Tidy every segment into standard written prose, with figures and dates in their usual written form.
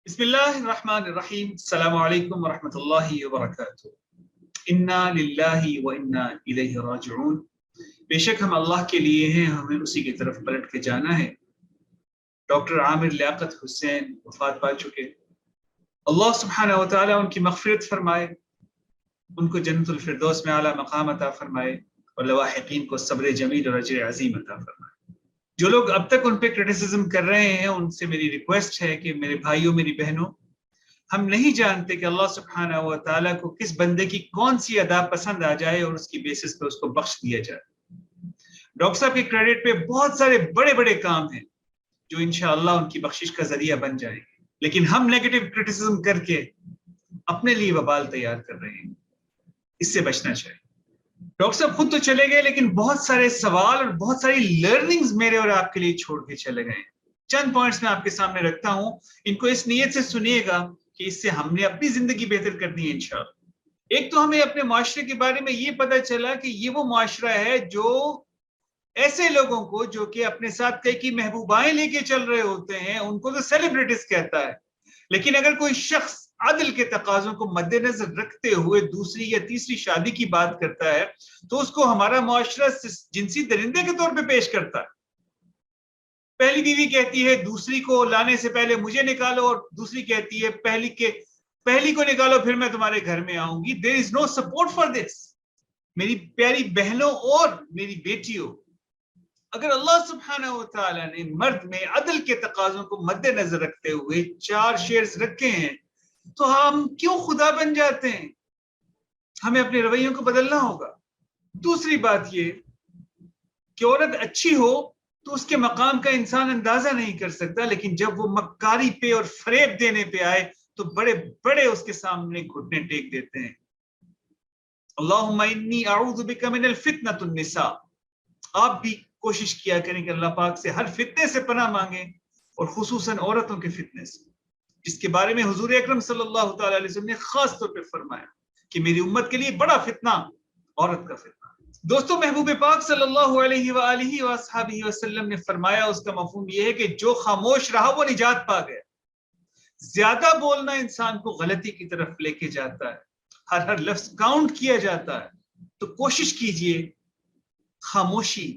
بسم اللہ الرحمن الرحیم السلام علیکم ورحمۃ اللہ وبرکاتہ۔ انا للہ و انا الیہ راجعون۔ بے شک ہم اللہ کے لیے ہیں، ہمیں اسی کی طرف پلٹ کے جانا ہے۔ ڈاکٹر عامر لیاقت حسین وفات پا چکے، اللہ سبحانہ و تعالی ان کی مغفرت فرمائے، ان کو جنت الفردوس میں اعلیٰ مقام عطا فرمائے اور لواحقین کو صبر جمیل اور اجر عظیم عطا فرمائے۔ جو لوگ اب تک ان پہ کرٹیسزم کر رہے ہیں، ان سے میری ریکویسٹ ہے کہ میرے بھائیوں میری بہنوں، ہم نہیں جانتے کہ اللہ سبحانہ و تعالیٰ کو کس بندے کی کون سی ادا پسند آ جائے اور اس کی بیسس پہ اس کو بخش دیا جائے۔ ڈاکٹر صاحب کے کریڈٹ پہ بہت سارے بڑے بڑے کام ہیں جو انشاءاللہ ان کی بخشش کا ذریعہ بن جائیں گے، لیکن ہم نیگیٹو کرٹیسزم کر کے اپنے لیے وبال تیار کر رہے ہیں، اس سے بچنا چاہیے۔ ڈاکٹر صاحب خود تو چلے گئے، لیکن بہت سارے سوال اور بہت ساری لرننگز میرے اور آپ کے لیے چھوڑ کے چلے گئے۔ چند پوائنٹس میں آپ کے سامنے رکھتا ہوں، ان کو اس نیت سے سنیے گا کہ اس سے ہم نے اپنی زندگی بہتر کرنی ہے انشاءاللہ۔ ایک تو ہمیں اپنے معاشرے کے بارے میں یہ پتہ چلا کہ یہ وہ معاشرہ ہے جو ایسے لوگوں کو جو کہ اپنے ساتھ کئی محبوبائیں لے کے چل رہے ہوتے ہیں ان کو تو سیلیبریٹیز کہتا ہے، لیکن اگر کوئی شخص عدل کے تقاضوں کو مد نظر رکھتے ہوئے دوسری یا تیسری شادی کی بات کرتا ہے تو اس کو ہمارا معاشرہ جنسی درندے کے طور پہ پیش کرتا ہے۔ پہلی بیوی کہتی ہے دوسری کو لانے سے پہلے مجھے نکالو، اور دوسری کہتی ہے پہلی کو نکالو پھر میں تمہارے گھر میں آؤں گی۔ There is no support for this۔ میری پیاری بہنوں اور میری بیٹیوں، اگر اللہ سبحانہ و تعالیٰ نے مرد میں عدل کے تقاضوں کو مد نظر رکھتے ہوئے 4 شیئرز رکھے ہیں تو ہم کیوں خدا بن جاتے ہیں؟ ہمیں اپنے رویوں کو بدلنا ہوگا۔ دوسری بات یہ کہ عورت اچھی ہو تو اس کے مقام کا انسان اندازہ نہیں کر سکتا، لیکن جب وہ مکاری پہ اور فریب دینے پہ آئے تو بڑے بڑے اس کے سامنے گھٹنے ٹیک دیتے ہیں۔ اللہم انی اعوذ بک من الفتنۃ النساء۔ آپ بھی کوشش کیا کریں کہ اللہ پاک سے ہر فتنے سے پناہ مانگیں، اور خصوصاً عورتوں کے فتنے سے، جس کے بارے میں حضور اکرم صلی اللہ تعالی علیہ وسلم نے خاص طور پہ فرمایا کہ میری امت کے لیے بڑا فتنہ عورت کا فتنہ۔ دوستو، محبوب پاک صلی اللہ علیہ وآلہ وآصحابہ وسلم نے فرمایا، اس کا مفہوم یہ ہے کہ جو خاموش رہا وہ نجات پا گیا۔ زیادہ بولنا انسان کو غلطی کی طرف لے کے جاتا ہے، ہر لفظ کاؤنٹ کیا جاتا ہے، تو کوشش کیجئے خاموشی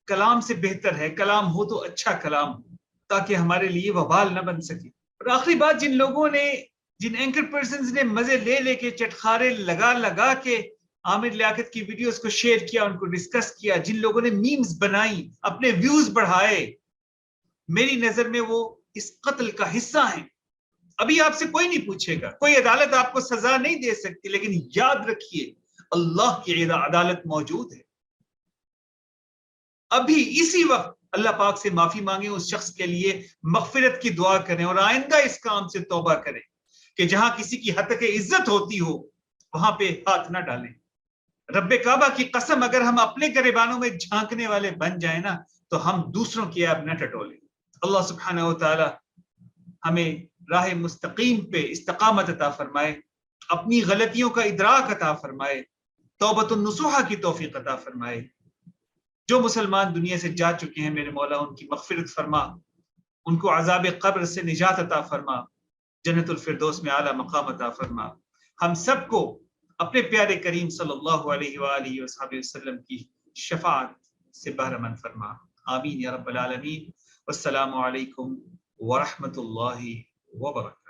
کلام سے بہتر ہے، کلام ہو تو اچھا کلام ہو تاکہ ہمارے لیے وبال نہ بن سکے۔ اور آخری بات، جن اینکر پرسنز نے مزے لے لے کے چٹخارے لگا کے عامر لیاقت کی ویڈیوز کو شیئر کیا، ان کو ڈسکس کیا، جن لوگوں نے میمز بنائی، اپنے ویوز بڑھائے، میری نظر میں وہ اس قتل کا حصہ ہیں۔ ابھی آپ سے کوئی نہیں پوچھے گا، کوئی عدالت آپ کو سزا نہیں دے سکتی، لیکن یاد رکھیے اللہ کی عدالت موجود ہے۔ ابھی اسی وقت اللہ پاک سے معافی مانگیں، اس شخص کے لیے مغفرت کی دعا کریں، اور آئندہ اس کام سے توبہ کریں کہ جہاں کسی کی حق عزت ہوتی ہو وہاں پہ ہاتھ نہ ڈالیں۔ رب کعبہ کی قسم، اگر ہم اپنے گریبانوں میں جھانکنے والے بن جائیں نا تو ہم دوسروں کی عیب نہ ٹٹولیں۔ اللہ سبحانہ و تعالی ہمیں راہ مستقیم پہ استقامت عطا فرمائے، اپنی غلطیوں کا ادراک عطا فرمائے، توبۃ النصوحہ کی توفیق عطا فرمائے۔ جو مسلمان دنیا سے جا چکے ہیں میرے مولا ان کی مغفرت فرما، ان کو عذاب قبر سے نجات عطا فرما، جنت الفردوس میں اعلیٰ مقام عطا فرما۔ ہم سب کو اپنے پیارے کریم صلی اللہ علیہ وآلہ وصحبہ وسلم کی شفاعت سے بہرمند فرما، آمین یا رب العالمین۔ والسلام علیکم ورحمۃ اللہ وبرکاتہ۔